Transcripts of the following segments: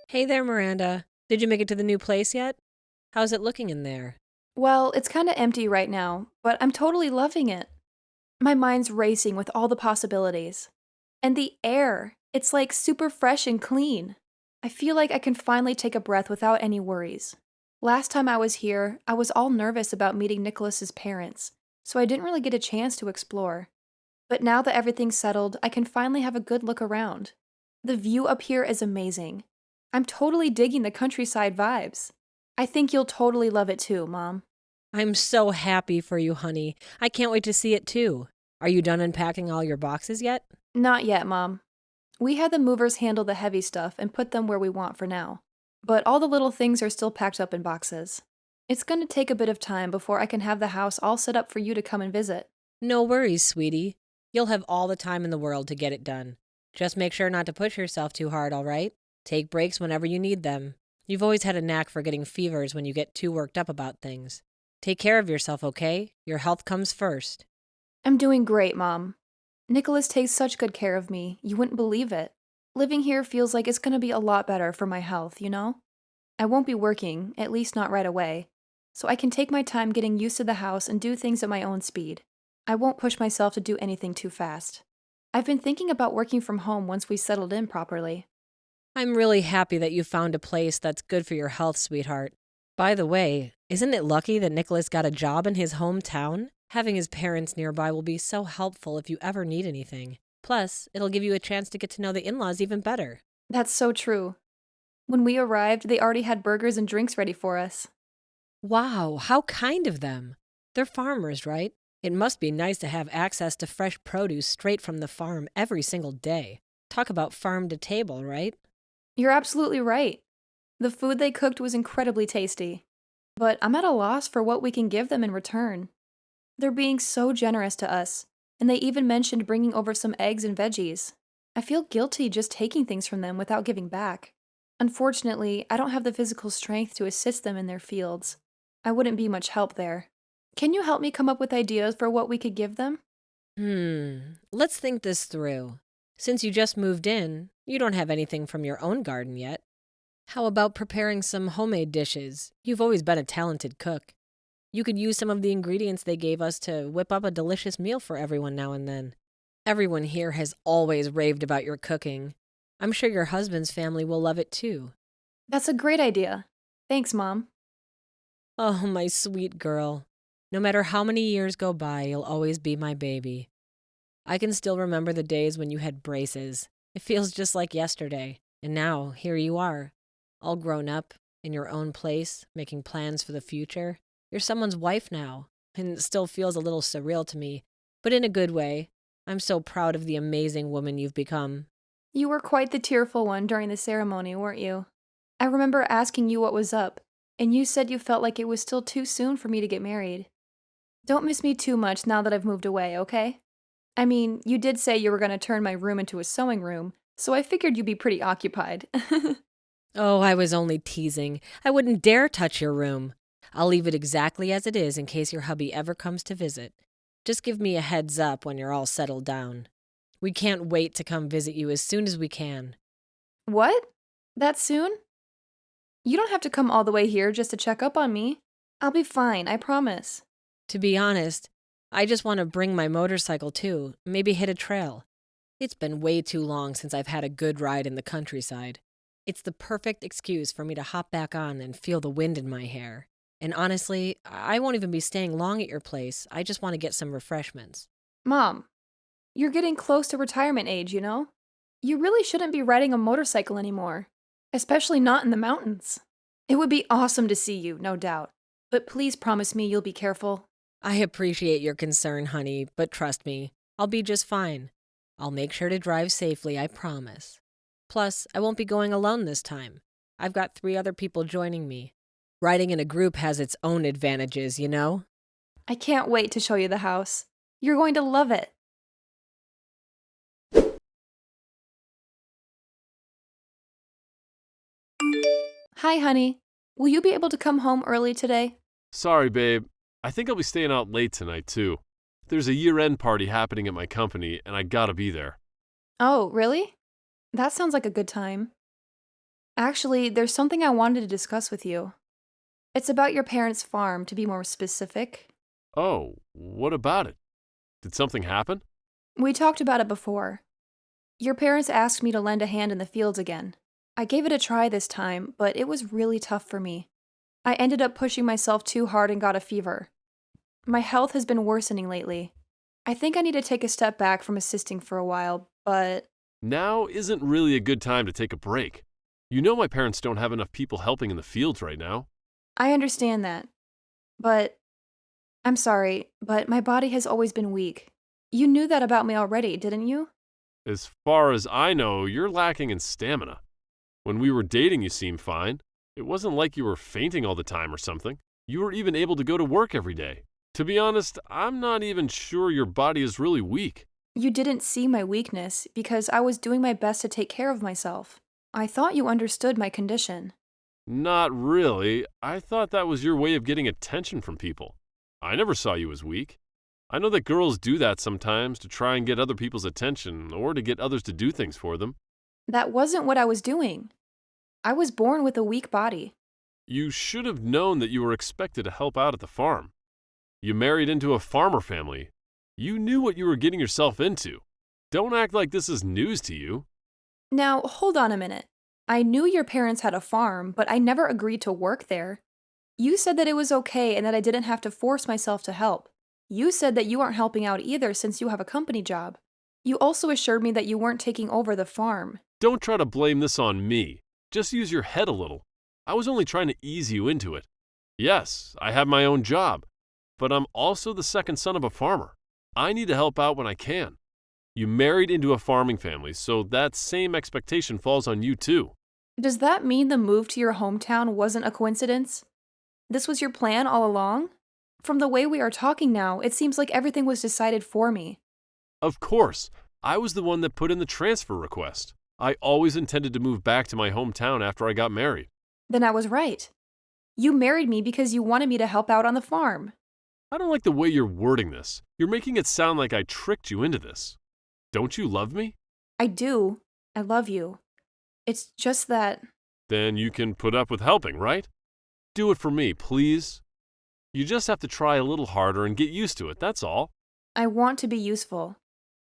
Hey there, Miranda. Did you make it to the new place yet? How's it looking in there? Well, it's kinda empty right now, but I'm totally loving it. My mind's racing with all the possibilities. And the air, it's like super fresh and clean. I feel like I can finally take a breath without any worries. Last time I was here, I was all nervous about meeting Nicholas's parents, so I didn't really get a chance to explore. But now that everything's settled, I can finally have a good look around. The view up here is amazing. I'm totally digging the countryside vibes. I think you'll totally love it too, Mom. I'm so happy for you, honey. I can't wait to see it too. Are you done unpacking all your boxes yet? Not yet, Mom. We had the movers handle the heavy stuff and put them where we want for now. But all the little things are still packed up in boxes. It's going to take a bit of time before I can have the house all set up for you to come and visit. No worries, sweetie. You'll have all the time in the world to get it done. Just make sure not to push yourself too hard, all right? Take breaks whenever you need them. You've always had a knack for getting fevers when you get too worked up about things. Take care of yourself, okay? Your health comes first. I'm doing great, Mom. Nicholas takes such good care of me, you wouldn't believe it. Living here feels like it's going to be a lot better for my health, you know? I won't be working, at least not right away, so I can take my time getting used to the house and do things at my own speed. I won't push myself to do anything too fast. I've been thinking about working from home once we settled in properly. I'm really happy that you found a place that's good for your health, sweetheart. By the way, isn't it lucky that Nicholas got a job in his hometown? Having his parents nearby will be so helpful if you ever need anything. Plus, it'll give you a chance to get to know the in-laws even better. That's so true. When we arrived, they already had burgers and drinks ready for us. Wow, how kind of them. They're farmers, right? It must be nice to have access to fresh produce straight from the farm every single day. Talk about farm to table, right? You're absolutely right. The food they cooked was incredibly tasty. But I'm at a loss for what we can give them in return. They're being so generous to us, and they even mentioned bringing over some eggs and veggies. I feel guilty just taking things from them without giving back. Unfortunately, I don't have the physical strength to assist them in their fields. I wouldn't be much help there. Can you help me come up with ideas for what we could give them? Let's think this through. Since you just moved in, you don't have anything from your own garden yet. How about preparing some homemade dishes? You've always been a talented cook. You could use some of the ingredients they gave us to whip up a delicious meal for everyone now and then. Everyone here has always raved about your cooking. I'm sure your husband's family will love it too. That's a great idea. Thanks, Mom. Oh, my sweet girl. No matter how many years go by, you'll always be my baby. I can still remember the days when you had braces. It feels just like yesterday. And now, here you are, all grown up, in your own place, making plans for the future. You're someone's wife now, and it still feels a little surreal to me, but in a good way. I'm so proud of the amazing woman you've become. You were quite the tearful one during the ceremony, weren't you? I remember asking you what was up, and you said you felt like it was still too soon for me to get married. Don't miss me too much now that I've moved away, okay? I mean, you did say you were going to turn my room into a sewing room, so I figured you'd be pretty occupied. Oh, I was only teasing. I wouldn't dare touch your room. I'll leave it exactly as it is in case your hubby ever comes to visit. Just give me a heads up when you're all settled down. We can't wait to come visit you as soon as we can. What? That soon? You don't have to come all the way here just to check up on me. I'll be fine, I promise. To be honest, I just want to bring my motorcycle too, maybe hit a trail. It's been way too long since I've had a good ride in the countryside. It's the perfect excuse for me to hop back on and feel the wind in my hair. And honestly, I won't even be staying long at your place. I just want to get some refreshments. Mom, you're getting close to retirement age, you know? You really shouldn't be riding a motorcycle anymore, especially not in the mountains. It would be awesome to see you, no doubt. But please promise me you'll be careful. I appreciate your concern, honey, but trust me, I'll be just fine. I'll make sure to drive safely, I promise. Plus, I won't be going alone this time. I've got 3 other people joining me. Riding in a group has its own advantages, you know? I can't wait to show you the house. You're going to love it. Hi, honey. Will you be able to come home early today? Sorry, babe. I think I'll be staying out late tonight, too. There's a year-end party happening at my company, and I gotta be there. Oh, really? That sounds like a good time. Actually, there's something I wanted to discuss with you. It's about your parents' farm, to be more specific. Oh, what about it? Did something happen? We talked about it before. Your parents asked me to lend a hand in the fields again. I gave it a try this time, but it was really tough for me. I ended up pushing myself too hard and got a fever. My health has been worsening lately. I think I need to take a step back from assisting for a while, but Now isn't really a good time to take a break. You know my parents don't have enough people helping in the fields right now. I understand that. But I'm sorry, but my body has always been weak. You knew that about me already, didn't you? As far as I know, you're lacking in stamina. When we were dating, you seemed fine. It wasn't like you were fainting all the time or something. You were even able to go to work every day. To be honest, I'm not even sure your body is really weak. You didn't see my weakness because I was doing my best to take care of myself. I thought you understood my condition. Not really. I thought that was your way of getting attention from people. I never saw you as weak. I know that girls do that sometimes to try and get other people's attention or to get others to do things for them. That wasn't what I was doing. I was born with a weak body. You should have known that you were expected to help out at the farm. You married into a farmer family. You knew what you were getting yourself into. Don't act like this is news to you. Now, hold on a minute. I knew your parents had a farm, but I never agreed to work there. You said that it was okay and that I didn't have to force myself to help. You said that you aren't helping out either since you have a company job. You also assured me that you weren't taking over the farm. Don't try to blame this on me. Just use your head a little. I was only trying to ease you into it. Yes, I have my own job, but I'm also the second son of a farmer. I need to help out when I can. You married into a farming family, so that same expectation falls on you too. Does that mean the move to your hometown wasn't a coincidence? This was your plan all along? From the way we are talking now, it seems like everything was decided for me. Of course, I was the one that put in the transfer request. I always intended to move back to my hometown after I got married. Then I was right. You married me because you wanted me to help out on the farm. I don't like the way you're wording this. You're making it sound like I tricked you into this. Don't you love me? I do. I love you. It's just that Then you can put up with helping, right? Do it for me, please. You just have to try a little harder and get used to it, that's all. I want to be useful,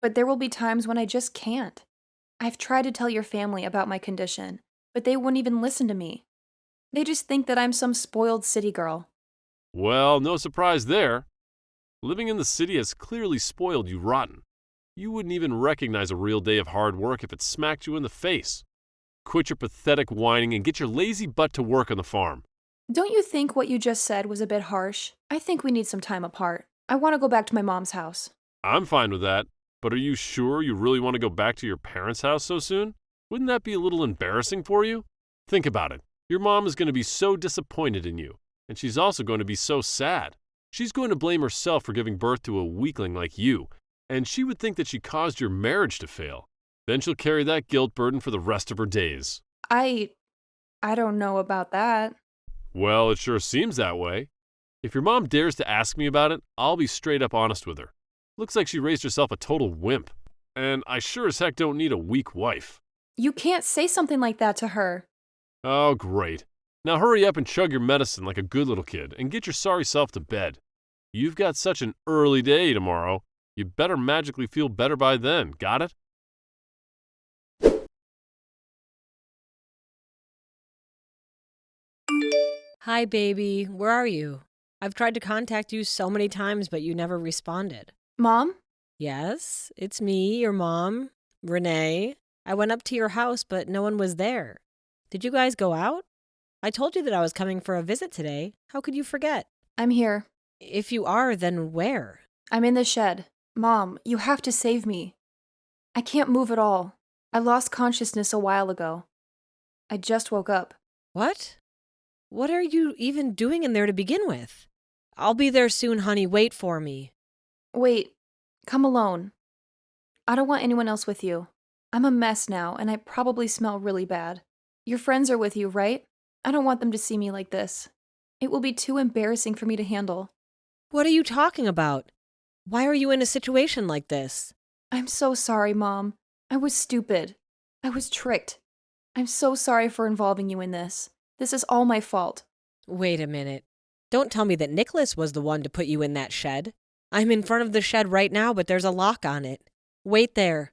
but there will be times when I just can't. I've tried to tell your family about my condition, but they wouldn't even listen to me. They just think that I'm some spoiled city girl. Well, no surprise there. Living in the city has clearly spoiled you rotten. You wouldn't even recognize a real day of hard work if it smacked you in the face. Quit your pathetic whining and get your lazy butt to work on the farm. Don't you think what you just said was a bit harsh? I think we need some time apart. I want to go back to my mom's house. I'm fine with that, but are you sure you really want to go back to your parents' house so soon? Wouldn't that be a little embarrassing for you? Think about it. Your mom is going to be so disappointed in you, and she's also going to be so sad. She's going to blame herself for giving birth to a weakling like you, and she would think that she caused your marriage to fail. Then she'll carry that guilt burden for the rest of her days. I don't know about that. Well, it sure seems that way. If your mom dares to ask me about it, I'll be straight up honest with her. Looks like she raised herself a total wimp. And I sure as heck don't need a weak wife. You can't say something like that to her. Oh, great. Now hurry up and chug your medicine like a good little kid and get your sorry self to bed. You've got such an early day tomorrow. You better magically feel better by then, got it? Hi, baby. Where are you? I've tried to contact you so many times, but you never responded. Mom? Yes, it's me, your mom, Renee. I went up to your house, but no one was there. Did you guys go out? I told you that I was coming for a visit today. How could you forget? I'm here. If you are, then where? I'm in the shed. Mom, you have to save me. I can't move at all. I lost consciousness a while ago. I just woke up. What? What are you even doing in there to begin with? I'll be there soon, honey. Wait for me. Wait, come alone. I don't want anyone else with you. I'm a mess now, and I probably smell really bad. Your friends are with you, right? I don't want them to see me like this. It will be too embarrassing for me to handle. What are you talking about? Why are you in a situation like this? I'm so sorry, Mom. I was stupid. I was tricked. I'm so sorry for involving you in this. This is all my fault. Wait a minute. Don't tell me that Nicholas was the one to put you in that shed. I'm in front of the shed right now, but there's a lock on it. Wait there.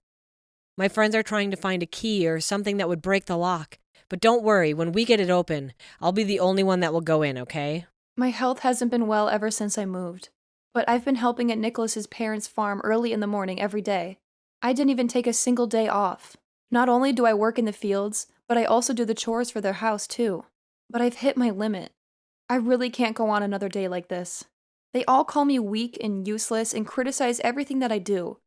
My friends are trying to find a key or something that would break the lock. But don't worry, when we get it open, I'll be the only one that will go in, okay? My health hasn't been well ever since I moved. But I've been helping at Nicholas's parents' farm early in the morning every day. I didn't even take a single day off. Not only do I work in the fields, but I also do the chores for their house too. But I've hit my limit. I really can't go on another day like this. They all call me weak and useless and criticize everything that I do.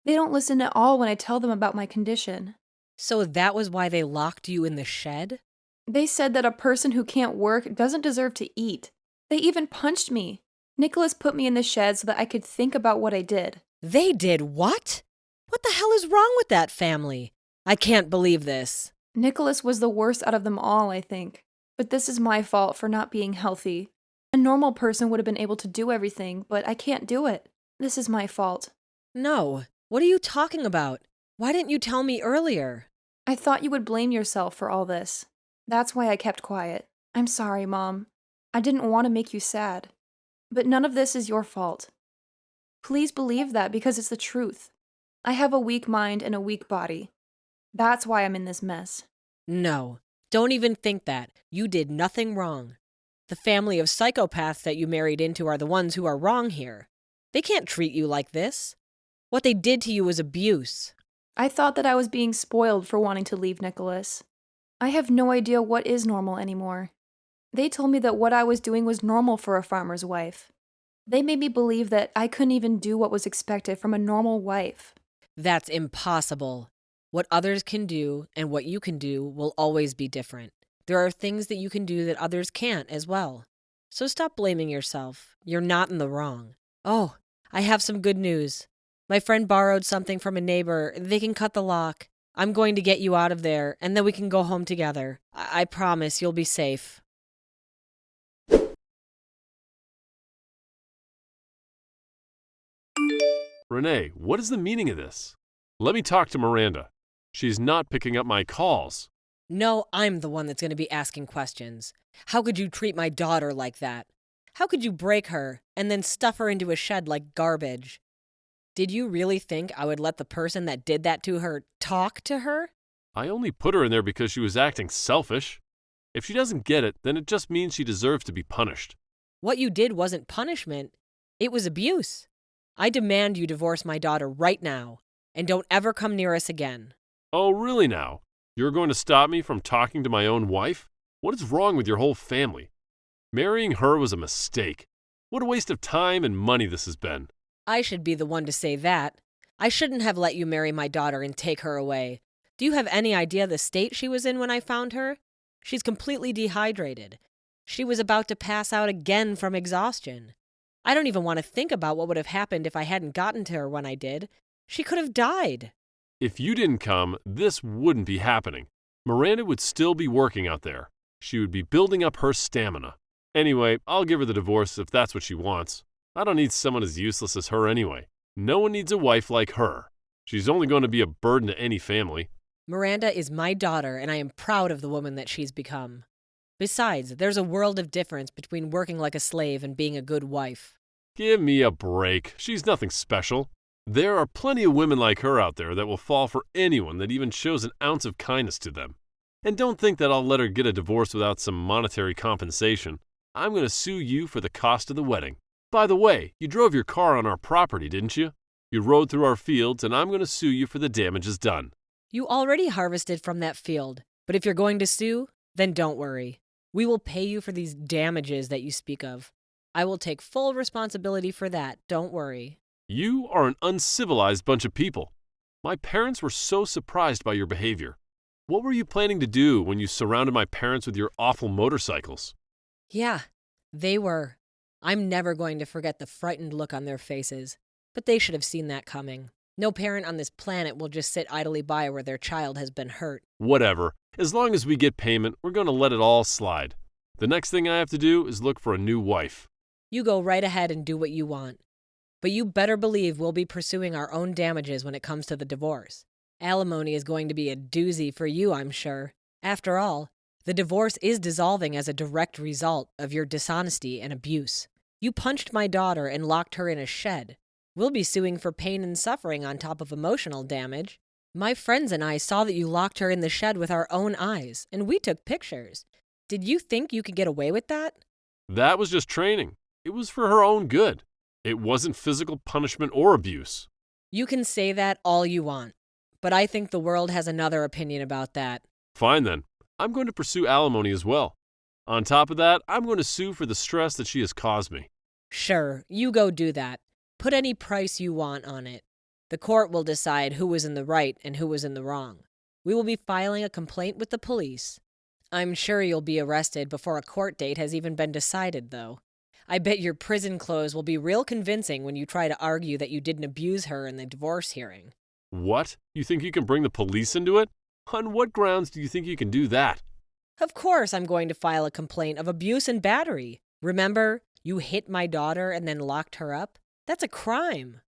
They don't listen at all when I tell them about my condition. So that was why they locked you in the shed? They said that a person who can't work doesn't deserve to eat. They even punched me. Nicholas put me in the shed so that I could think about what I did. They did what? What the hell is wrong with that family? I can't believe this. Nicholas was the worst out of them all, I think. But this is my fault for not being healthy. A normal person would have been able to do everything, but I can't do it. This is my fault. No. What are you talking about? Why didn't you tell me earlier? I thought you would blame yourself for all this. That's why I kept quiet. I'm sorry, Mom. I didn't want to make you sad. But none of this is your fault. Please believe that because it's the truth. I have a weak mind and a weak body. That's why I'm in this mess. No. Don't even think that. You did nothing wrong. The family of psychopaths that you married into are the ones who are wrong here. They can't treat you like this. What they did to you was abuse. I thought that I was being spoiled for wanting to leave Nicholas. I have no idea what is normal anymore. They told me that what I was doing was normal for a farmer's wife. They made me believe that I couldn't even do what was expected from a normal wife. That's impossible. What others can do and what you can do will always be different. There are things that you can do that others can't as well. So stop blaming yourself. You're not in the wrong. Oh, I have some good news. My friend borrowed something from a neighbor. They can cut the lock. I'm going to get you out of there, and then we can go home together. I promise you'll be safe. Renee, what is the meaning of this? Let me talk to Miranda. She's not picking up my calls. No, I'm the one that's going to be asking questions. How could you treat my daughter like that? How could you break her and then stuff her into a shed like garbage? Did you really think I would let the person that did that to her talk to her? I only put her in there because she was acting selfish. If she doesn't get it, then it just means she deserves to be punished. What you did wasn't punishment. It was abuse. I demand you divorce my daughter right now, and don't ever come near us again. Oh, really now? You're going to stop me from talking to my own wife? What is wrong with your whole family? Marrying her was a mistake. What a waste of time and money this has been. I should be the one to say that. I shouldn't have let you marry my daughter and take her away. Do you have any idea the state she was in when I found her? She's completely dehydrated. She was about to pass out again from exhaustion. I don't even want to think about what would have happened if I hadn't gotten to her when I did. She could have died. If you didn't come, this wouldn't be happening. Miranda would still be working out there. She would be building up her stamina. Anyway, I'll give her the divorce if that's what she wants. I don't need someone as useless as her anyway. No one needs a wife like her. She's only going to be a burden to any family. Miranda is my daughter, and I am proud of the woman that she's become. Besides, there's a world of difference between working like a slave and being a good wife. Give me a break. She's nothing special. There are plenty of women like her out there that will fall for anyone that even shows an ounce of kindness to them. And don't think that I'll let her get a divorce without some monetary compensation. I'm going to sue you for the cost of the wedding. By the way, you drove your car on our property, didn't you? You rode through our fields, and I'm going to sue you for the damages done. You already harvested from that field, but if you're going to sue, then don't worry. We will pay you for these damages that you speak of. I will take full responsibility for that, don't worry. You are an uncivilized bunch of people. My parents were so surprised by your behavior. What were you planning to do when you surrounded my parents with your awful motorcycles? Yeah, they were. I'm never going to forget the frightened look on their faces, but they should have seen that coming. No parent on this planet will just sit idly by where their child has been hurt. Whatever. As long as we get payment, we're going to let it all slide. The next thing I have to do is look for a new wife. You go right ahead and do what you want. But you better believe we'll be pursuing our own damages when it comes to the divorce. Alimony is going to be a doozy for you, I'm sure. After all, the divorce is dissolving as a direct result of your dishonesty and abuse. You punched my daughter and locked her in a shed. We'll be suing for pain and suffering on top of emotional damage. My friends and I saw that you locked her in the shed with our own eyes, and we took pictures. Did you think you could get away with that? That was just training. It was for her own good. It wasn't physical punishment or abuse. You can say that all you want, but I think the world has another opinion about that. Fine then. I'm going to pursue alimony as well. On top of that, I'm going to sue for the stress that she has caused me. Sure, you go do that. Put any price you want on it. The court will decide who was in the right and who was in the wrong. We will be filing a complaint with the police. I'm sure you'll be arrested before a court date has even been decided, though. I bet your prison clothes will be real convincing when you try to argue that you didn't abuse her in the divorce hearing. What? You think you can bring the police into it? On what grounds do you think you can do that? Of course I'm going to file a complaint of abuse and battery. Remember, you hit my daughter and then locked her up? That's a crime.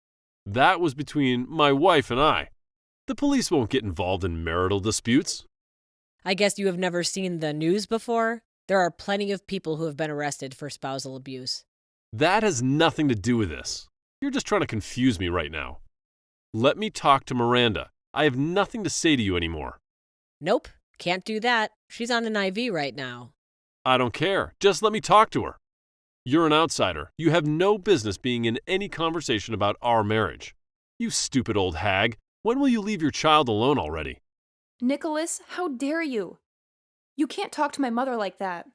That was between my wife and I. The police won't get involved in marital disputes. I guess you have never seen the news before? There are plenty of people who have been arrested for spousal abuse. That has nothing to do with this. You're just trying to confuse me right now. Let me talk to Miranda. I have nothing to say to you anymore. Nope, can't do that. She's on an IV right now. I don't care. Just let me talk to her. You're an outsider. You have no business being in any conversation about our marriage. You stupid old hag. When will you leave your child alone already? Nicholas, how dare you? You can't talk to my mother like that.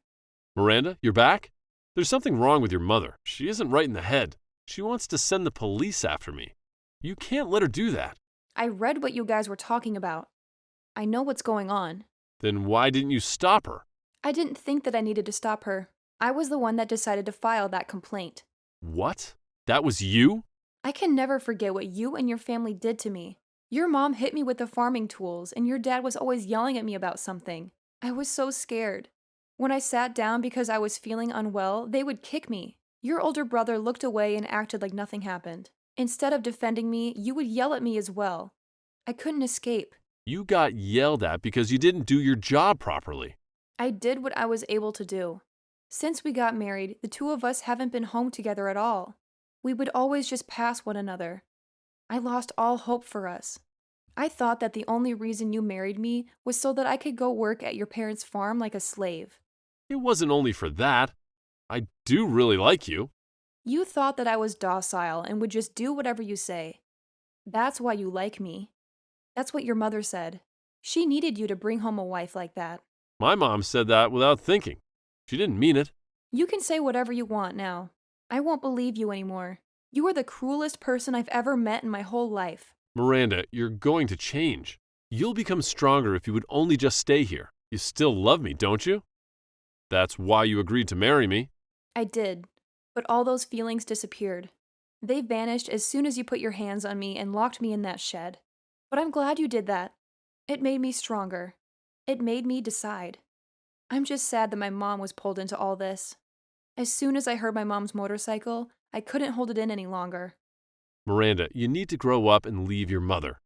Miranda, you're back? There's something wrong with your mother. She isn't right in the head. She wants to send the police after me. You can't let her do that. I read what you guys were talking about. I know what's going on. Then why didn't you stop her? I didn't think that I needed to stop her. I was the one that decided to file that complaint. What? That was you? I can never forget what you and your family did to me. Your mom hit me with the farming tools, and your dad was always yelling at me about something. I was so scared. When I sat down because I was feeling unwell, they would kick me. Your older brother looked away and acted like nothing happened. Instead of defending me, you would yell at me as well. I couldn't escape. You got yelled at because you didn't do your job properly. I did what I was able to do. Since we got married, the two of us haven't been home together at all. We would always just pass one another. I lost all hope for us. I thought that the only reason you married me was so that I could go work at your parents' farm like a slave. It wasn't only for that. I do really like you. You thought that I was docile and would just do whatever you say. That's why you like me. That's what your mother said. She needed you to bring home a wife like that. My mom said that without thinking. She didn't mean it. You can say whatever you want now. I won't believe you anymore. You are the cruelest person I've ever met in my whole life. Miranda, you're going to change. You'll become stronger if you would only just stay here. You still love me, don't you? That's why you agreed to marry me. I did, but all those feelings disappeared. They vanished as soon as you put your hands on me and locked me in that shed. But I'm glad you did that. It made me stronger. It made me decide. I'm just sad that my mom was pulled into all this. As soon as I heard my mom's motorcycle, I couldn't hold it in any longer. Miranda, you need to grow up and leave your mother.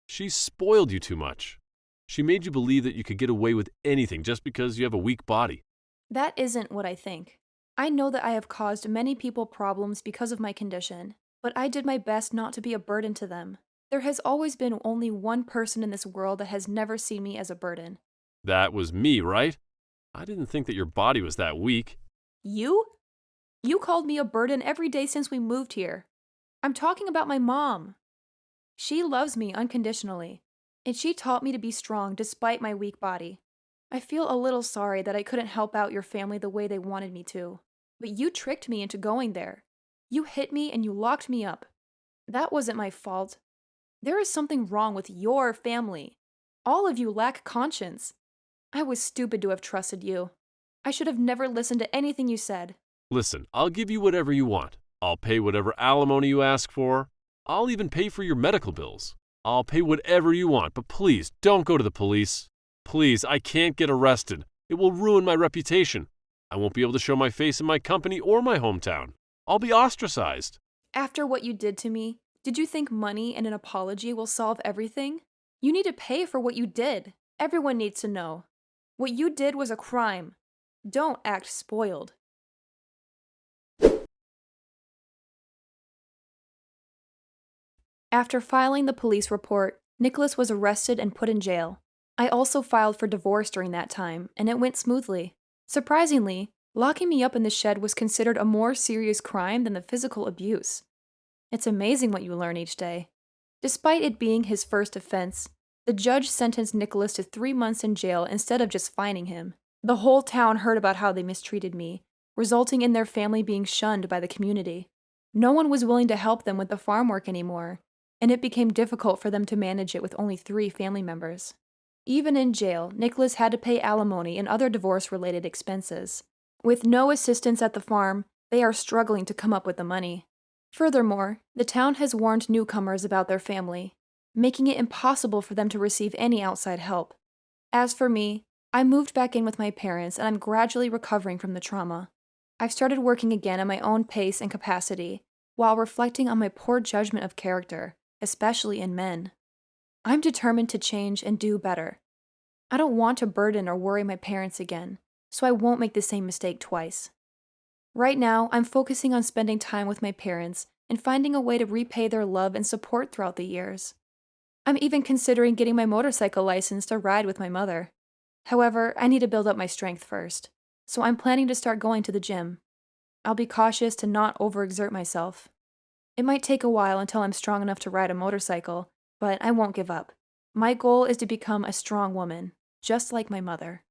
She spoiled you too much. She made you believe that you could get away with anything just because you have a weak body. That isn't what I think. I know that I have caused many people problems because of my condition, but I did my best not to be a burden to them. There has always been only one person in this world that has never seen me as a burden. That was me, right? I didn't think that your body was that weak. You? You called me a burden every day since we moved here. I'm talking about my mom. She loves me unconditionally, and she taught me to be strong despite my weak body. I feel a little sorry that I couldn't help out your family the way they wanted me to, but you tricked me into going there. You hit me and you locked me up. That wasn't my fault. There is something wrong with your family. All of you lack conscience. I was stupid to have trusted you. I should have never listened to anything you said. Listen, I'll give you whatever you want. I'll pay whatever alimony you ask for. I'll even pay for your medical bills. I'll pay whatever you want, but please don't go to the police. Please, I can't get arrested. It will ruin my reputation. I won't be able to show my face in my company or my hometown. I'll be ostracized. After what you did to me, did you think money and an apology will solve everything? You need to pay for what you did. Everyone needs to know. What you did was a crime. Don't act spoiled. After filing the police report, Nicholas was arrested and put in jail. I also filed for divorce during that time, and it went smoothly. Surprisingly, locking me up in the shed was considered a more serious crime than the physical abuse. It's amazing what you learn each day. Despite it being his first offense, the judge sentenced Nicholas to 3 months in jail instead of just fining him. The whole town heard about how they mistreated me, resulting in their family being shunned by the community. No one was willing to help them with the farm work anymore, and it became difficult for them to manage it with only 3 family members. Even in jail, Nicholas had to pay alimony and other divorce-related expenses. With no assistance at the farm, they are struggling to come up with the money. Furthermore, the town has warned newcomers about their family, making it impossible for them to receive any outside help. As for me, I moved back in with my parents and I'm gradually recovering from the trauma. I've started working again at my own pace and capacity, while reflecting on my poor judgment of character, especially in men. I'm determined to change and do better. I don't want to burden or worry my parents again, so I won't make the same mistake twice. Right now, I'm focusing on spending time with my parents and finding a way to repay their love and support throughout the years. I'm even considering getting my motorcycle license to ride with my mother. However, I need to build up my strength first, so I'm planning to start going to the gym. I'll be cautious to not overexert myself. It might take a while until I'm strong enough to ride a motorcycle, but I won't give up. My goal is to become a strong woman, just like my mother.